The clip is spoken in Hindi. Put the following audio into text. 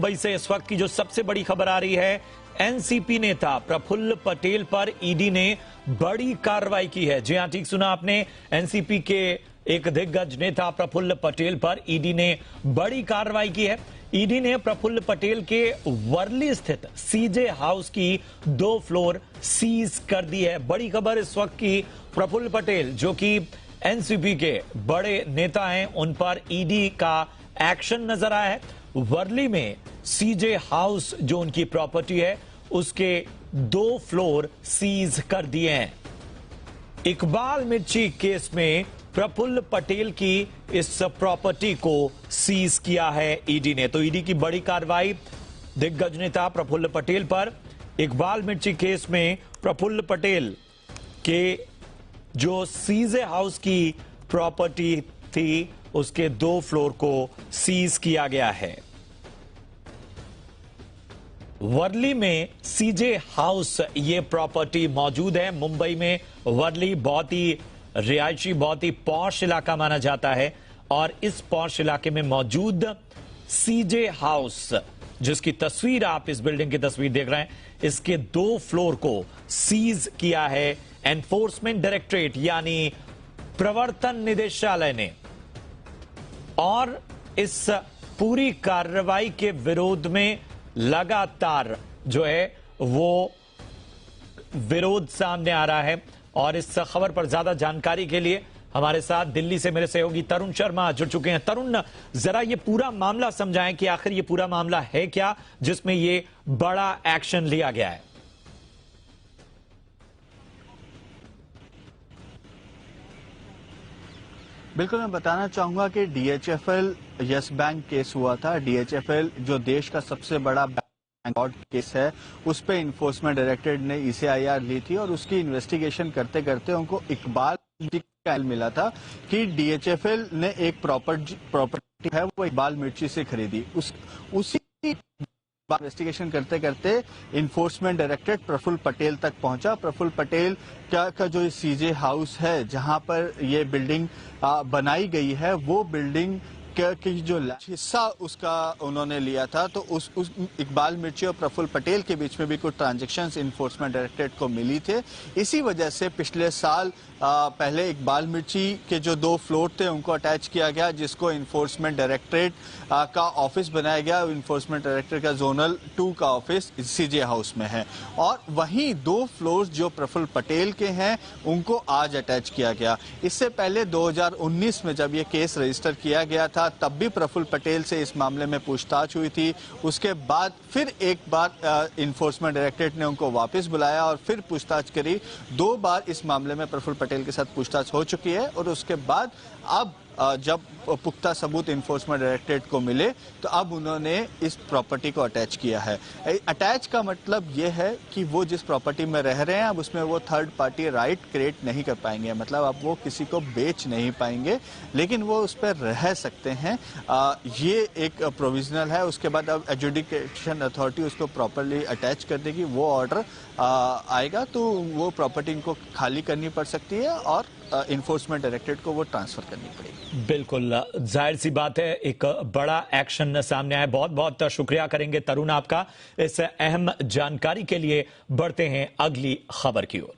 मुंबई से इस वक्त की जो सबसे बड़ी खबर आ रही है, एनसीपी नेता प्रफुल्ल पटेल पर ईडी ने बड़ी कार्रवाई की है। जी हां, ठीक सुना आपने। एनसीपी के एक दिग्गज नेता प्रफुल्ल पटेल पर ईडी ने बड़ी कार्रवाई की है। ईडी ने प्रफुल्ल पटेल के वर्ली स्थित सीजे हाउस की 2 फ्लोर सीज कर दी है। बड़ी खबर इस वक्त की, प्रफुल्ल पटेल जो कि एनसीपी के बड़े नेता हैं, उन पर ईडी का एक्शन नजर आया है। वर्ली में सीजे हाउस जो उनकी प्रॉपर्टी है, उसके 2 फ्लोर सीज कर दिए हैं। इकबाल मिर्ची केस में प्रफुल्ल पटेल की इस प्रॉपर्टी को सीज किया है ईडी ने। तो ईडी की बड़ी कार्रवाई दिग्गज नेता प्रफुल्ल पटेल पर। इकबाल मिर्ची केस में प्रफुल्ल पटेल के जो सीजे हाउस की प्रॉपर्टी थी, उसके 2 फ्लोर को सीज किया गया है। वर्ली में सीजे हाउस ये प्रॉपर्टी मौजूद है। मुंबई में वर्ली बहुत ही रिहायशी, बहुत ही पॉश इलाका माना जाता है, और इस पॉश इलाके में मौजूद सीजे हाउस, जिसकी तस्वीर आप इस बिल्डिंग की तस्वीर देख रहे हैं, इसके 2 फ्लोर को सीज किया है एनफोर्समेंट डायरेक्टरेट यानी प्रवर्तन निदेशालय ने। और इस पूरी कार्रवाई के विरोध में लगातार जो है वो विरोध सामने आ रहा है। और इस खबर पर ज्यादा जानकारी के लिए हमारे साथ दिल्ली से मेरे सहयोगी तरुण शर्मा जुड़ चुके हैं। तरुण, जरा ये पूरा मामला समझाएं कि आखिर ये पूरा मामला है क्या, जिसमें ये बड़ा एक्शन लिया गया है। बिल्कुल, मैं बताना चाहूंगा कि डीएचएफएल यस बैंक केस हुआ था। डीएचएफएल जो देश का सबसे बड़ा बैंक केस है, उस पे इन्फोर्समेंट डायरेक्टरेट ने ईसीआईआर ली थी, और उसकी इन्वेस्टिगेशन करते करते उनको इकबाल का मिला था कि डीएचएफएल ने एक प्रॉपर्टी है वो इकबाल मिर्ची से खरीदी। उसी इन्वेस्टिगेशन करते करते इन्फोर्समेंट डायरेक्टरेट प्रफुल्ल पटेल तक पहुंचा। प्रफुल्ल पटेल का जो सीजे हाउस है, जहां पर ये बिल्डिंग बनाई गई है, वो बिल्डिंग की जो हिस्सा उसका उन्होंने लिया था, तो उस इकबाल मिर्ची और प्रफुल्ल पटेल के बीच में भी कुछ ट्रांजैक्शंस इन्फोर्समेंट डायरेक्टरेट को मिली थे। इसी वजह से पिछले साल पहले इकबाल मिर्ची के जो 2 फ्लोर थे उनको अटैच किया गया, जिसको इन्फोर्समेंट डायरेक्टरेट का ऑफिस बनाया गया। इन्फोर्समेंट डायरेक्टरेट का जोनल 2 का ऑफिस सीजे हाउस में है, और वहीं 2 फ्लोर जो प्रफुल्ल पटेल के हैं उनको आज अटैच किया गया। इससे पहले 2019 में जब ये केस रजिस्टर किया गया था, तब भी प्रफुल्ल पटेल से इस मामले में पूछताछ हुई थी। उसके बाद फिर एक बार इन्फोर्समेंट डायरेक्टरेट ने उनको वापस बुलाया और फिर पूछताछ करी। 2 बार इस मामले में प्रफुल्ल पटेल के साथ पूछताछ हो चुकी है, और उसके बाद अब जब पुख्ता सबूत इन्फोर्समेंट डायरेक्टरेट को मिले, तो अब उन्होंने इस प्रॉपर्टी को अटैच किया है। अटैच का मतलब ये है कि वो जिस प्रॉपर्टी में रह रहे हैं, अब उसमें वो थर्ड पार्टी राइट क्रिएट नहीं कर पाएंगे। मतलब अब वो किसी को बेच नहीं पाएंगे, लेकिन वो उस पर रह सकते हैं। ये एक प्रोविजनल है। उसके बाद अब एजुडिकेशन अथॉरिटी उसको प्रॉपरली अटैच कर देगी, वो ऑर्डर आएगा तो वो प्रॉपर्टी इनको खाली करनी पड़ सकती है, और इन्फोर्समेंट डायरेक्टरेट को वो ट्रांसफर करनी पड़ेगी। बिल्कुल, जाहिर सी बात है, एक बड़ा एक्शन सामने आया। बहुत बहुत शुक्रिया करेंगे तरुण आपका इस अहम जानकारी के लिए। बढ़ते हैं अगली खबर की ओर।